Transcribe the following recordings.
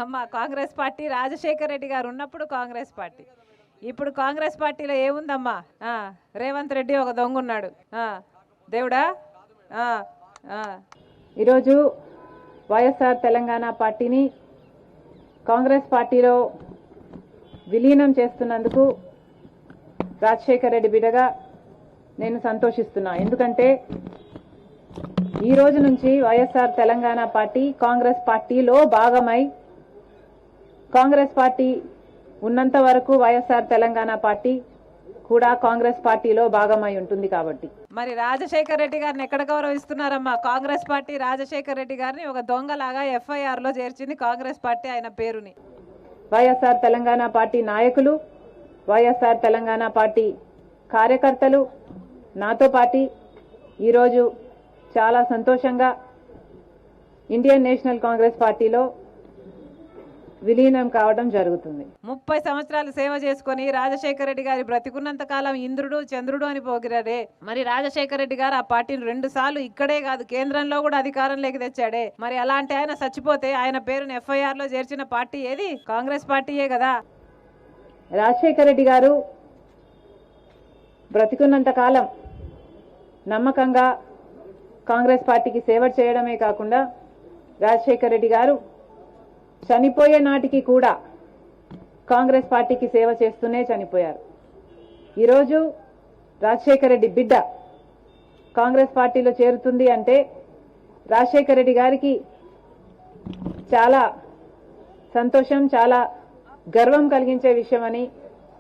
అమ్మ కాంగ్రెస్ పార్టీ రాజశేఖర రెడ్డి గారు ఉన్నప్పుడు కాంగ్రెస్ పార్టీ, ఇప్పుడు కాంగ్రెస్ పార్టీలో ఏముందమ్మా? రేవంత్ రెడ్డి ఒక దొంగ ఉన్నాడు. దేవుడా. ఈరోజు వైఎస్ఆర్ తెలంగాణ పార్టీని కాంగ్రెస్ పార్టీలో విలీనం చేస్తున్నందుకు రాజశేఖర రెడ్డి బిడ్డగా నేను సంతోషిస్తున్నా. ఎందుకంటే ఈ రోజు నుంచి వైఎస్ఆర్ తెలంగాణ పార్టీ కాంగ్రెస్ పార్టీలో భాగమై, కాంగ్రెస్ పార్టీ ఉన్నంత వరకు వైఎస్ఆర్ తెలంగాణ పార్టీ కూడా కాంగ్రెస్ పార్టీలో భాగమై ఉంటుంది. కాబట్టి మరి రాజశేఖర రెడ్డి గారిని ఎక్కడ గౌరవిస్తున్నారమ్మా? కాంగ్రెస్ పార్టీ రాజశేఖర రెడ్డి గారిని ఒక దొంగలాగా ఎఫ్ఐఆర్ లో చేర్చింది కాంగ్రెస్ పార్టీ ఆయన పేరుని. వైఎస్ఆర్ తెలంగాణ పార్టీ నాయకులు, వైఎస్ఆర్ తెలంగాణ పార్టీ కార్యకర్తలు నాతో పాటు ఈరోజు చాలా సంతోషంగా ఇండియన్ నేషనల్ కాంగ్రెస్ పార్టీలో విలీనం కావడం జరుగుతుంది. 30 సంవత్సరాలు సేవ చేసుకుని రాజశేఖర రెడ్డి గారి బ్రతికున్నంత కాలం ఇంద్రుడు చంద్రుడు అని పోగిరాడే. మరి రాజశేఖర రెడ్డి గారు ఆ పార్టీని 2 సార్లు ఇక్కడే కాదు కేంద్రంలో కూడా అధికారంలోకి తెచ్చాడే. మరి అలాంటి ఆయన చచ్చిపోతే ఆయన పేరుని ఎఫ్ఐఆర్ లో చేర్చిన పార్టీ ఏది? కాంగ్రెస్ పార్టీయే కదా. రాజశేఖర రెడ్డి గారు బ్రతికున్నంత కాలం నమ్మకంగా కాంగ్రెస్ పార్టీకి సేవ చేయడమే కాకుండా రాజశేఖర రెడ్డి గారు చనిపోయే నాటికి కూడా కాంగ్రెస్ పార్టీకి సేవ చేస్తూనే చనిపోయారు. ఈరోజు రాజశేఖర రెడ్డి బిడ్డ కాంగ్రెస్ పార్టీలో చేరుతుంది అంటే రాజశేఖర రెడ్డి గారికి చాలా సంతోషం, చాలా గర్వం కలిగించే విషయమని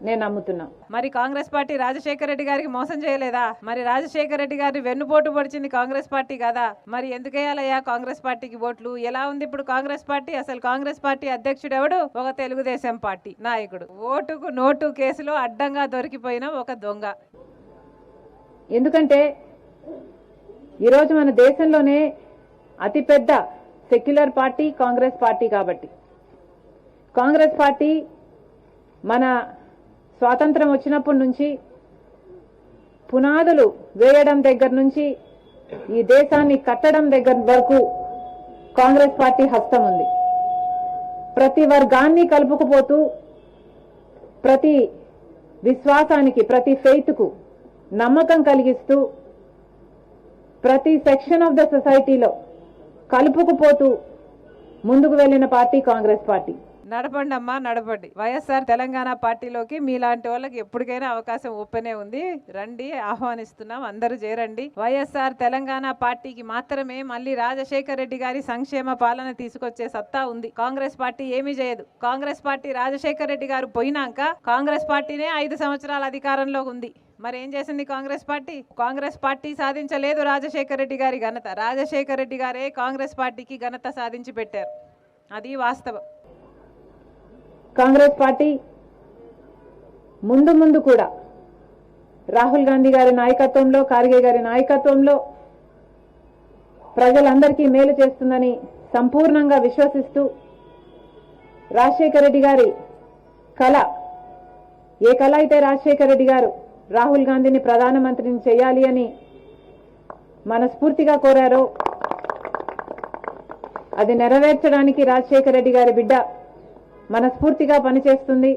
నేను నమ్ముతున్నా. మరి కాంగ్రెస్ పార్టీ రాజశేఖర రెడ్డి గారికి మోసం చేయలేదా? మరి రాజశేఖర రెడ్డి గారిని వెన్నుపోటు పొడిచింది కాంగ్రెస్ పార్టీ కదా. మరి ఎందుకేయాలయ్యా కాంగ్రెస్ పార్టీకి ఓట్లు? ఎలా ఉంది ఇప్పుడు కాంగ్రెస్ పార్టీ? అసలు కాంగ్రెస్ పార్టీ అధ్యక్షుడు ఎవడు? ఒక తెలుగుదేశం పార్టీ నాయకుడు. ఓటుకు నోటు కేసులో అడ్డంగా దొరికిపోయిన ఒక దొంగ. ఎందుకంటే ఈరోజు మన దేశంలోనే అతిపెద్ద సెక్యులర్ పార్టీ కాంగ్రెస్ పార్టీ. కాబట్టి కాంగ్రెస్ పార్టీ మన స్వాతంత్రం వచ్చినప్పటి నుంచి పునాదులు వేయడం దగ్గర నుంచి ఈ దేశాన్ని కట్టడం దగ్గర వరకు కాంగ్రెస్ పార్టీ హస్తం ఉంది. ప్రతి వర్గాన్ని కలుపుకుపోతూ, ప్రతి విశ్వాసానికి, ప్రతి ఫెయిత్కు నమ్మకం కలిగిస్తూ, ప్రతి సెక్షన్ ఆఫ్ ద సొసైటీలో కలుపుకుపోతూ ముందుకు వెళ్లిన పార్టీ కాంగ్రెస్ పార్టీ. నడపండి అమ్మా, నడపండి. వైఎస్ఆర్ తెలంగాణ పార్టీలోకి మీలాంటి వాళ్ళకి ఎప్పటికైనా అవకాశం ఓపెనే ఉంది. రండి, ఆహ్వానిస్తున్నాం, అందరూ చేరండి. వైఎస్ఆర్ తెలంగాణ పార్టీకి మాత్రమే మళ్ళీ రాజశేఖర రెడ్డి గారి సంక్షేమ పాలన తీసుకొచ్చే సత్తా ఉంది. కాంగ్రెస్ పార్టీ ఏమీ చేయదు. కాంగ్రెస్ పార్టీ రాజశేఖర రెడ్డి గారు పోయినాక కాంగ్రెస్ పార్టీనే 5 సంవత్సరాల అధికారంలో ఉంది. మరి ఏం చేసింది కాంగ్రెస్ పార్టీ? కాంగ్రెస్ పార్టీ సాధించలేదు రాజశేఖర రెడ్డి గారి ఘనత. రాజశేఖర రెడ్డి గారే కాంగ్రెస్ పార్టీకి ఘనత సాధించి పెట్టారు. అది వాస్తవం. కాంగ్రెస్ పార్టీ ముందు కూడా రాహుల్ గాంధీ గారి నాయకత్వంలో, ఖార్గే గారి నాయకత్వంలో ప్రజలందరికీ మేలు చేస్తుందని సంపూర్ణంగా విశ్వసిస్తూ, రాజశేఖర రెడ్డి గారి కళ, ఏ కళ అయితే రాజశేఖర రెడ్డి గారు రాహుల్ గాంధీని ప్రధానమంత్రిని చేయాలి అని మనస్ఫూర్తిగా కోరారో అది నెరవేర్చడానికి రాజశేఖర రెడ్డి గారి బిడ్డ మనస్ఫూర్తిగా పనిచేస్తుంది.